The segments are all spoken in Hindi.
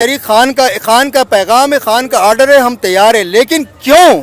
खान का पैगाम है, खान का ऑर्डर है, हम तैयार हैं। लेकिन क्यों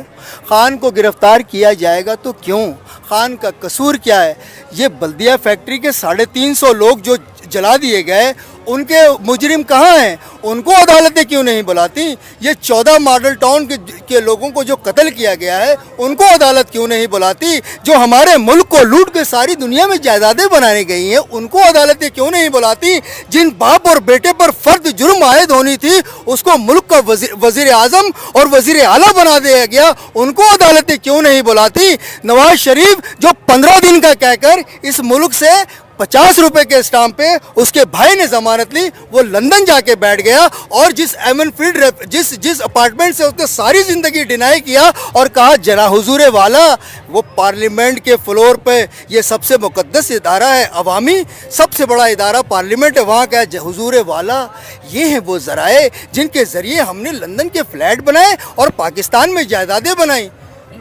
खान को गिरफ्तार किया जाएगा? तो क्यों? खान का कसूर क्या है? ये बल्दिया फैक्ट्री के 350 लोग जो जला दिए गए, उनके मुजरिम कहाँ हैं? उनको अदालतें क्यों नहीं बुलाती? ये 14 मॉडल टाउन के लोगों को जो कत्ल किया गया है, उनको अदालत क्यों नहीं बुलाती? जो हमारे मुल्क को लूट के सारी दुनिया में जायदादें बनाने गई हैं, उनको अदालतें क्यों नहीं बुलाती? जिन बाप और बेटे पर फर्द जुर्म आयद होनी थी, उसको मुल्क का वजीर आजम और वजीर आला बना दिया गया, उनको अदालतें क्यों नहीं बुलाती? नवाज शरीफ जो 15 दिन का कहकर इस मुल्क से 50 रुपए के स्टाम्प पे उसके भाई ने जमानत ली, वो लंदन जाके बैठ गया और जिस एमन फील्ड जिस अपार्टमेंट से उसने सारी जिंदगी डिनाई किया और कहा जरा हुजूरे वाला, वो पार्लियामेंट के फ्लोर पे ये सबसे मुकद्दस इदारा है, अवामी सबसे बड़ा इदारा पार्लियामेंट है, वहाँ का हुजूरे वाला। ये हैं वो जराए जिनके ज़रिए हमने लंदन के फ्लैट बनाए और पाकिस्तान में जायदादें बनाई।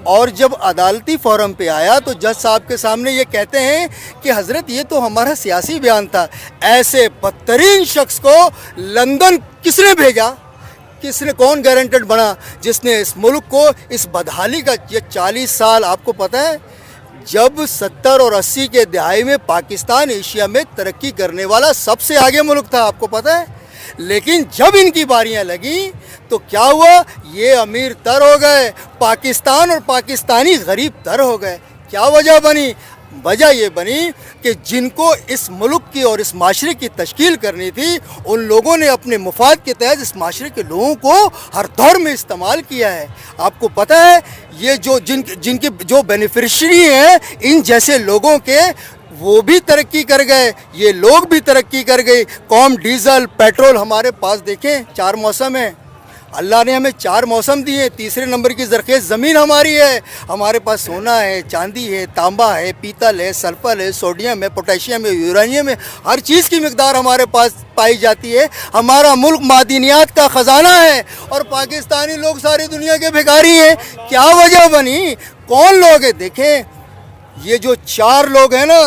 और जब अदालती फोरम पे आया तो जज साहब के सामने ये कहते हैं कि हज़रत ये तो हमारा सियासी बयान था। ऐसे बदतरीन शख्स को लंदन किसने भेजा? किसने, कौन गारंटेड बना जिसने इस मुल्क को इस बदहाली का ये 40 साल? आपको पता है जब 70 और 80 के दहाई में पाकिस्तान एशिया में तरक्की करने वाला सबसे आगे मुल्क था, आपको पता है। लेकिन जब इनकी बारियां लगी तो क्या हुआ? ये अमीर तर हो गए, पाकिस्तान और पाकिस्तानी गरीब तर हो गए। क्या वजह बनी? वजह ये बनी कि जिनको इस मुल्क की और इस माशरे की तश्कील करनी थी, उन लोगों ने अपने मुफाद के तहत इस माशरे के लोगों को हर दौर में इस्तेमाल किया है। आपको पता है ये जो जिनके जो बेनिफिशरी हैं, इन जैसे लोगों के, वो भी तरक्की कर गए, ये लोग भी तरक्की कर गए। कौम डीजल पेट्रोल हमारे पास देखें 4 मौसम है, अल्लाह ने हमें 4 मौसम दिए। तीसरे नंबर की ज़रखेज़ ज़मीन हमारी है। हमारे पास सोना है, चांदी है, तांबा है, पीतल है, सल्फर है, सोडियम है, पोटेशियम है, यूरेनियम है, हर चीज़ की मिकदार हमारे पास पाई जाती है। हमारा मुल्क मादिनियात का ख़जाना है और पाकिस्तानी लोग सारी दुनिया के भिखारी हैं। क्या वजह बनी? कौन लोग हैं? देखें ये जो 4 लोग हैं ना,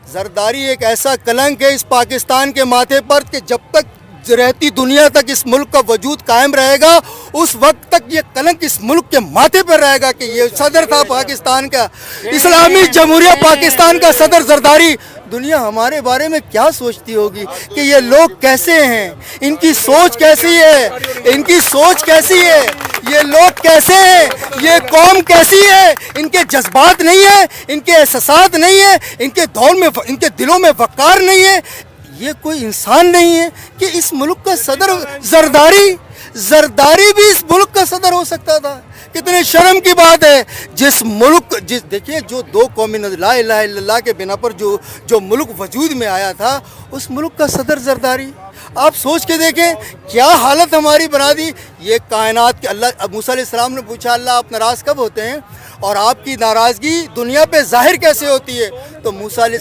जरदारी एक ऐसा कलंक है इस पाकिस्तान के माथे पर कि जब तक रहती दुनिया तक इस मुल्क का वजूद कायम रहेगा, उस वक्त तक ये कलंक इस मुल्क के माथे पर रहेगा कि ये सदर था पाकिस्तान का, इस्लामी जमहूरिया पाकिस्तान का सदर जरदारी। दुनिया हमारे बारे में क्या सोचती होगी कि ये लोग कैसे हैं, इनकी सोच कैसी है, इनकी सोच कैसी है, ये लोग कैसे हैं, ये कौम कैसी है, इनके जज्बात नहीं है, इनके एहसासात नहीं है, इनके दिलों में वक़ार नहीं है। ये कोई इंसान नहीं है कि इस मुल्क का सदर जरदारी भी इस मुल्क का सदर हो सकता था। कितने शर्म की बात है। देखिए जो 2 कौमी ला इलाहा इल्लल्लाह के बिना पर जो मुल्क वजूद में आया था, उस मुल्क का सदर जरदारी। आप सोच के देखें क्या हालत हमारी बना दी। ये कायनात के अल्लाह, मूसा अलैहिस्सलाम ने पूछा अल्लाह आप नाराज़ कब होते हैं और आपकी नाराज़गी दुनिया पे जाहिर कैसे होती है? तो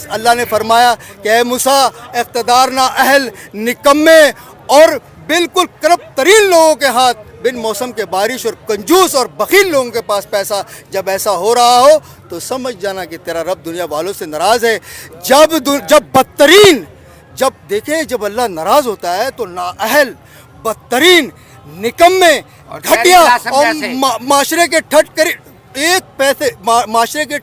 अल्लाह ने फरमाया कि ए मूसा, इक़्तिदार ना अहल, निकम्मे और बिल्कुल करप्ट तरीन लोगों के हाथ, बिन मौसम के बारिश और कंजूस और बखील लोगों के पास पैसा, जब ऐसा हो रहा हो तो समझ जाना कि तेरा रब दुनिया वालों से नाराज़ है। जब अल्लाह नाराज़ होता है तो नाअहल, बदतरीन, निकम्मे, घटिया और माशरे के माशरे के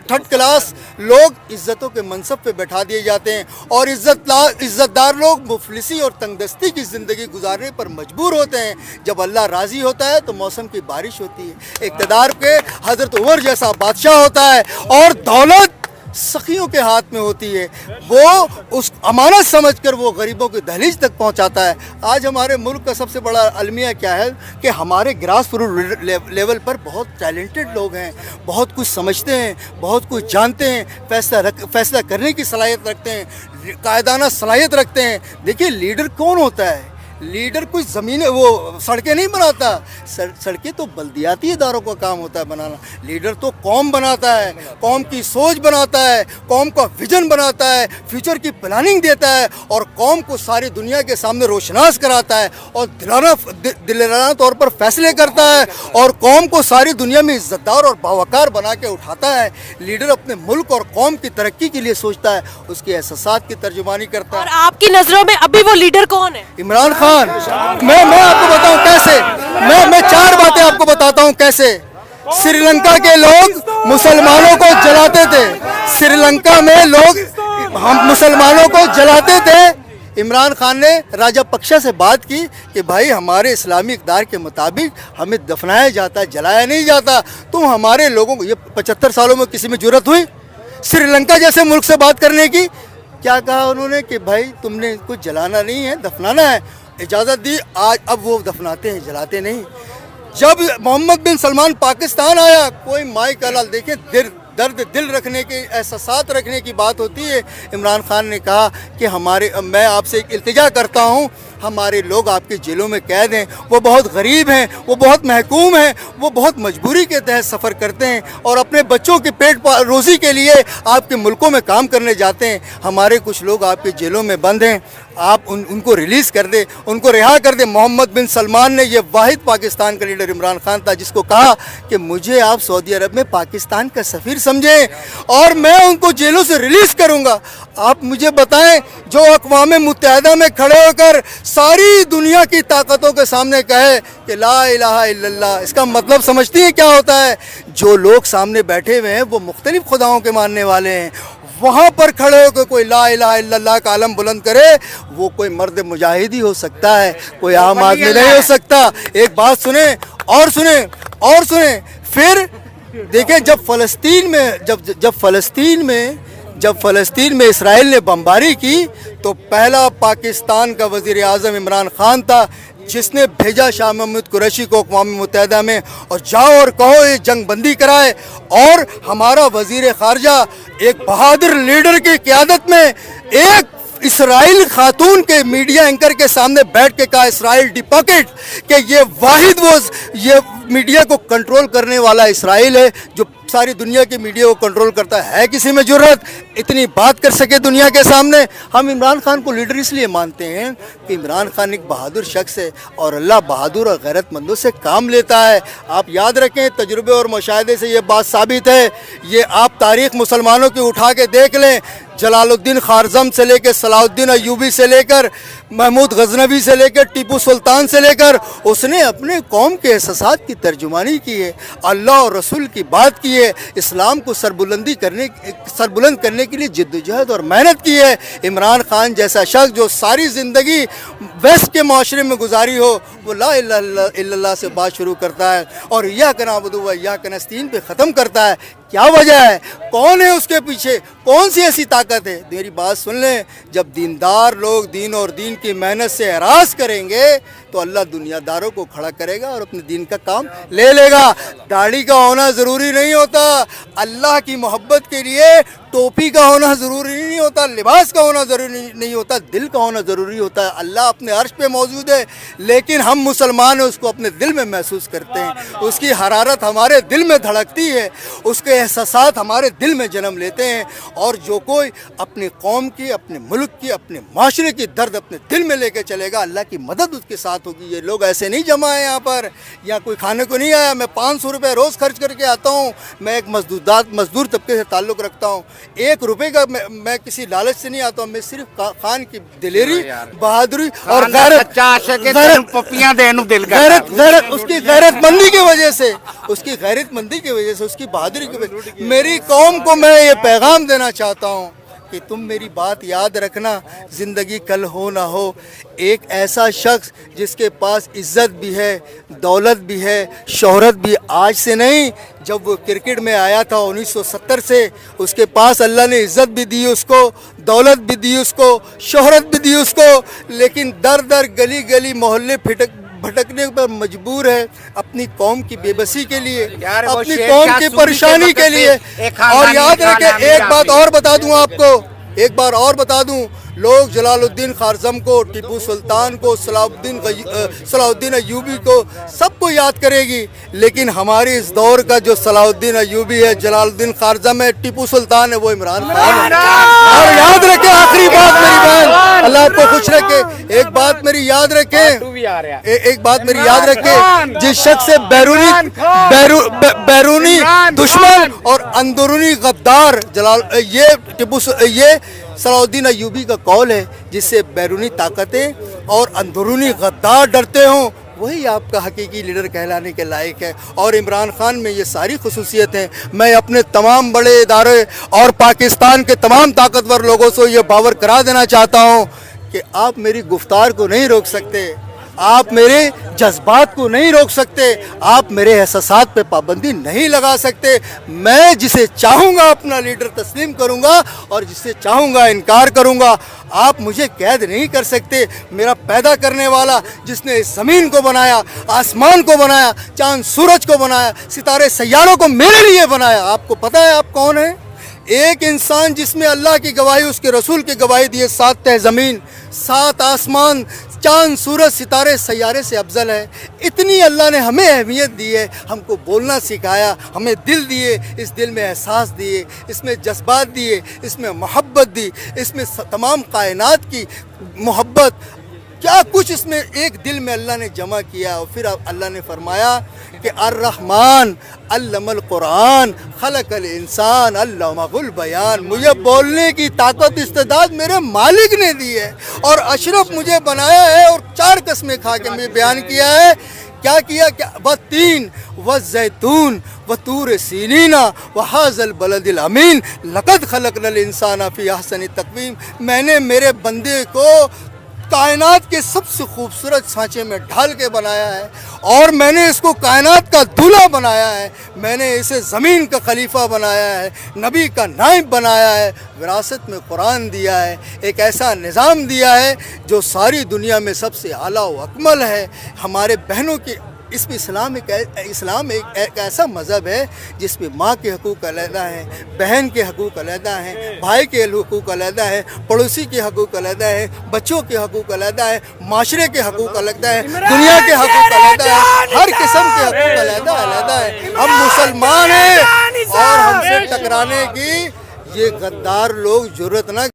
थर्ड क्लास लोग इज्जतों के मनसब पे बैठा दिए जाते हैं और इज्जतदार लोग मुफलिसी और तंगदस्ती की ज़िंदगी गुजारने पर मजबूर होते हैं। जब अल्लाह राज़ी होता है तो मौसम की बारिश होती है, इक़्तिदार के हज़रत उमर जैसा बादशाह होता है और दौलत सखियों के हाथ में होती है। वो उस अमानत समझकर वो गरीबों की दहलीज तक पहुंचाता है। आज हमारे मुल्क का सबसे बड़ा अलमिया क्या है कि हमारे ग्रास रूट लेवल पर बहुत टैलेंटेड लोग हैं, बहुत कुछ समझते हैं, बहुत कुछ जानते हैं, फैसला करने की सलाहियत रखते हैं, कायदाना सलाहियत रखते हैं। देखिए लीडर कौन होता है? लीडर कोई ज़मीनें वो सड़कें नहीं बनाता, सड़कें तो बल्दियाती इदारों का काम होता है बनाना। लीडर तो कौम बनाता है, कौम की सोच बनाता है, कौम का विजन बनाता है, फ्यूचर की प्लानिंग देता है और कौम को सारी दुनिया के सामने रोशनास कराता है और दिलाना तौर पर फैसले करता है और कौम को सारी दुनिया में इज्जतदार और बावकार बना के उठाता है। लीडर अपने मुल्क और कौम की तरक्की के लिए सोचता है, उसके एहसासात की तर्जुमानी करता है। और आपकी नजरों में अभी वो लीडर कौन है? इमरान खान। मैं आपको बताऊं कैसे, मैं 4 बातें आपको बताता हूं कैसे। श्रीलंका के लोग मुसलमानों को जलाते थे, श्रीलंका में लोग हम मुसलमानों को जलाते थे। इमरान खान ने राजा पक्षा से बात की कि भाई हमारे इस्लामी इक़दार के मुताबिक हमें दफनाया जाता, जलाया नहीं जाता। तुम हमारे लोगों को, ये 75 सालों में किसी में जुर्रत हुई श्रीलंका जैसे मुल्क से बात करने की? क्या कहा उन्होंने कि भाई तुमने कुछ जलाना नहीं है, दफनाना है। इजाज़त दी, आज अब वो दफनाते हैं, जलाते नहीं। जब मोहम्मद बिन सलमान पाकिस्तान आया, कोई माई का लाल देखे दर्द दिल रखने के, एहसासात रखने की बात होती है। इमरान खान ने कहा कि मैं आपसे एक इल्तिजा करता हूँ, हमारे लोग आपके जेलों में कैद हैं, वो बहुत गरीब हैं, वो बहुत महकूम हैं, वो बहुत मजबूरी के तहत सफ़र करते हैं और अपने बच्चों के पेट रोज़ी के लिए आपके मुल्कों में काम करने जाते हैं। हमारे कुछ लोग आपके जेलों में बंद हैं, आप उनको रिलीज़ कर दे, उनको रिहा कर दे। मोहम्मद बिन सलमान ने, ये वाहिद पाकिस्तान का लीडर इमरान खान था जिसको कहा कि मुझे आप सऊदी अरब में पाकिस्तान का सफ़ीर समझें और मैं उनको जेलों से रिलीज़ करूँगा। आप मुझे बताएं, जो अक़वाम मुत्तहिदा में खड़े होकर सारी दुनिया की ताकतों के सामने कहे कि ला इलाहा इल्लल्लाह, इसका मतलब समझती हैं क्या होता है? जो लोग सामने बैठे हुए हैं वो मुख्तलिफ खुदाओं के मानने वाले हैं, वहाँ पर खड़े होकर कोई ला इलाहा इल्लल्लाह का आलम बुलंद करे, वो कोई मर्द मुजाहिद ही हो सकता है, कोई आम आदमी नहीं हो सकता। एक बात सुने और सुने और सुने, फिर देखें, जब फ़लस्तीन में इसराइल ने बमबारी की तो पहला पाकिस्तान का वज़ीर आज़म इमरान खान था जिसने भेजा शाह महमूद कुरैशी को अक़वाम मुत्तहिदा में और जाओ और कहो ये जंग बंदी कराए। और हमारा वज़ीर ख़ारजा एक बहादुर लीडर की क़यादत में एक इसराइल खातून के मीडिया एंकर के सामने बैठ के कहा, इसराइल डिपॉकेट, कि ये वाहिद ये मीडिया को कंट्रोल करने वाला इसराइल है जो सारी दुनिया की मीडिया को कंट्रोल करता है। किसी में जुर्रत इतनी बात कर सके दुनिया के सामने? हम इमरान खान को लीडर इसलिए मानते हैं कि इमरान खान एक बहादुर शख्स है और अल्लाह बहादुर और गैरतमंदों से काम लेता है। आप याद रखें, तजुर्बे और मुशाहिदे से ये बात साबित है। ये आप तारीख़ मुसलमानों की उठा के देख लें, जलालुद्दीन खारज़म से लेकर, सलाहुद्दीन अय्यूबी से लेकर, महमूद गजनवी से लेकर, टीपू सुल्तान से लेकर, उसने अपने कौम के एहसासात की तर्जुमानी की है, अल्लाह और रसूल की बात की है, इस्लाम को सरबुलंद करने के लिए जिद्दोजहद और मेहनत की है। इमरान खान जैसा शख्स जो सारी ज़िंदगी वेस्ट के माशरे में गुजारी हो, वो ला इलाहा इल्लल्लाह से बात शुरू करता है और इय्याका नअबुदु व इय्याका नस्तईन पे ख़त्म करता है। क्या वजह है? कौन है उसके पीछे? कौन सी ऐसी ताकत है? मेरी बात सुन लें, जब दीनदार लोग दीन और दीन की मेहनत से एराज़ करेंगे तो अल्लाह दुनियादारों को खड़ा करेगा और अपने दीन का काम ले लेगा। दाढ़ी का होना ज़रूरी नहीं होता, अल्लाह की मोहब्बत के लिए टोपी का होना ज़रूरी नहीं होता, लिबास का होना ज़रूरी नहीं होता, दिल का होना ज़रूरी होता है। अल्लाह अपने अर्श पे मौजूद है, लेकिन हम मुसलमान हैं, उसको अपने दिल में महसूस करते हैं, उसकी हरारत हमारे दिल में धड़कती है, उसके एहसासात हमारे दिल में जन्म लेते हैं। और जो कोई अपनी कौम की, अपने मुल्क की, अपने माशरे की दर्द अपने दिल में लेके चलेगा, अल्लाह की मदद उसके साथ होगी। ये लोग ऐसे नहीं जमा है यहाँ पर, यहाँ कोई खाने को नहीं आया। मैं 500 रुपये रोज़ खर्च करके आता हूँ। मैं एक मजदूर तबके से ताल्लुक़ रखता हूँ। 1 रुपये का मैं किसी लालच से नहीं आता हूँ। मैं सिर्फ खान की दिलेरी, बहादुरी और उसकी गैरतमंदी की वजह से, उसकी बहादुरी की वजह से मेरी कौम को मैं ये पैगाम देना चाहता हूँ कि तुम मेरी बात याद रखना, ज़िंदगी कल हो ना हो, एक ऐसा शख्स जिसके पास इज़्ज़त भी है, दौलत भी है, शोहरत भी, आज से नहीं, जब वो क्रिकेट में आया था 1970 से, उसके पास अल्लाह ने इज़्ज़त भी दी उसको, दौलत भी दी उसको, शोहरत भी दी उसको, लेकिन दर दर गली गली मोहल्ले भटकने पर मजबूर है अपनी कौम की बेबसी के लिए, अपनी कौम की परेशानी के लिए। और याद रखें, एक बात और बता दूं आपको, एक बार और बता दूं, लोग जलालुद्दीन खारज़म को, टीपू सुल्तान को, सलाहुद्दीन अय्यूबी को, सबको याद करेगी, लेकिन हमारे इस दौर का जो सलाहुद्दीन अय्यूबी है, जलालुद्दीन खारज़म है, टीपू सुल्तान है, वो इमरान खान है। और याद रखे, आखिरी बात मेरी बहन, अल्लाह आपको खुश रखे, एक बात मेरी याद रखे, एक बात मेरी याद रखे, जिस शख्स से बैरूनी दुश्मन और अंदरूनी गद्दार ये सलाहुद्दीन अय्यूबी का कौल है, जिससे बैरूनी ताकतें और अंदरूनी गद्दार डरते हों, वही आपका हकीकी लीडर कहलाने के लायक है। और इमरान खान में ये सारी खसूसियत हैं। मैं अपने तमाम बड़े इदारे और पाकिस्तान के तमाम ताकतवर लोगों से ये बावर करा देना चाहता हूँ कि आप मेरी गुफ्तार को नहीं रोक सकते, आप मेरे जज्बात को नहीं रोक सकते, आप मेरे एहसासात पे पाबंदी नहीं लगा सकते। मैं जिसे चाहूँगा अपना लीडर तस्लीम करूँगा और जिसे चाहूँगा इनकार करूँगा। आप मुझे कैद नहीं कर सकते। मेरा पैदा करने वाला, जिसने इस ज़मीन को बनाया, आसमान को बनाया, चांद सूरज को बनाया, सितारे सैयारों को मेरे लिए बनाया, आपको पता है आप कौन है? एक इंसान जिसमें अल्लाह की गवाही, उसके रसूल की गवाही दिए, 7 तह ज़मीन, 7 आसमान, चांद सूरज सितारे सैयारे से अफजल है। इतनी अल्लाह ने हमें अहमियत दी है, हमको बोलना सिखाया, हमें दिल दिए, इस दिल में एहसास दिए, इसमें जज्बात दिए, इसमें मोहब्बत दी, इसमें तमाम कायनात की मोहब्बत, क्या कुछ इसमें एक दिल में अल्लाह ने जमा किया। और फिर अल्लाह ने फरमाया कि अर्रहमान अल्लमल कुरान खलकल इंसान अल्लमहुल बयान। मुझे बोलने की ताकत, इस्तेदाद मेरे मालिक ने दी है और अशरफ मुझे बनाया है। और 4 कसमें खा के मुझे बयान किया है, क्या किया, क्या वत्तीन वज़ैतून वतूर सीनीना वहाज़ल बलदिल अमीन लक़द खलक़नल इंसाना फ़ी अहसनि तक़वीम। मैंने मेरे बंदे को कायनात के सबसे खूबसूरत सांचे में ढाल के बनाया है और मैंने इसको कायनात का दूल्हा बनाया है। मैंने इसे ज़मीन का खलीफा बनाया है, नबी का नाइब बनाया है, विरासत में कुरान दिया है, एक ऐसा निज़ाम दिया है जो सारी दुनिया में सबसे आला व अकमल है। हमारे बहनों की इसमें इस्लाम एक ऐसा मज़हब है जिसमें माँ के हकूक़ अलहदा हैं, बहन के हकूक़ अलहदा हैं, भाई के हकूक़ अलहदा हैं, पड़ोसी के हकूक़ अलहदा हैं, बच्चों के हकूक़ अलहदा हैं, माशरे के हकूक़ अलहदा हैं, दुनिया के हकूक़ अलहदा हैं, हर किस्म के हकूक़ अलहदा हैं। हम मुसलमान हैं और हमसे टकराने की ये गद्दार लोग जुर्रत ना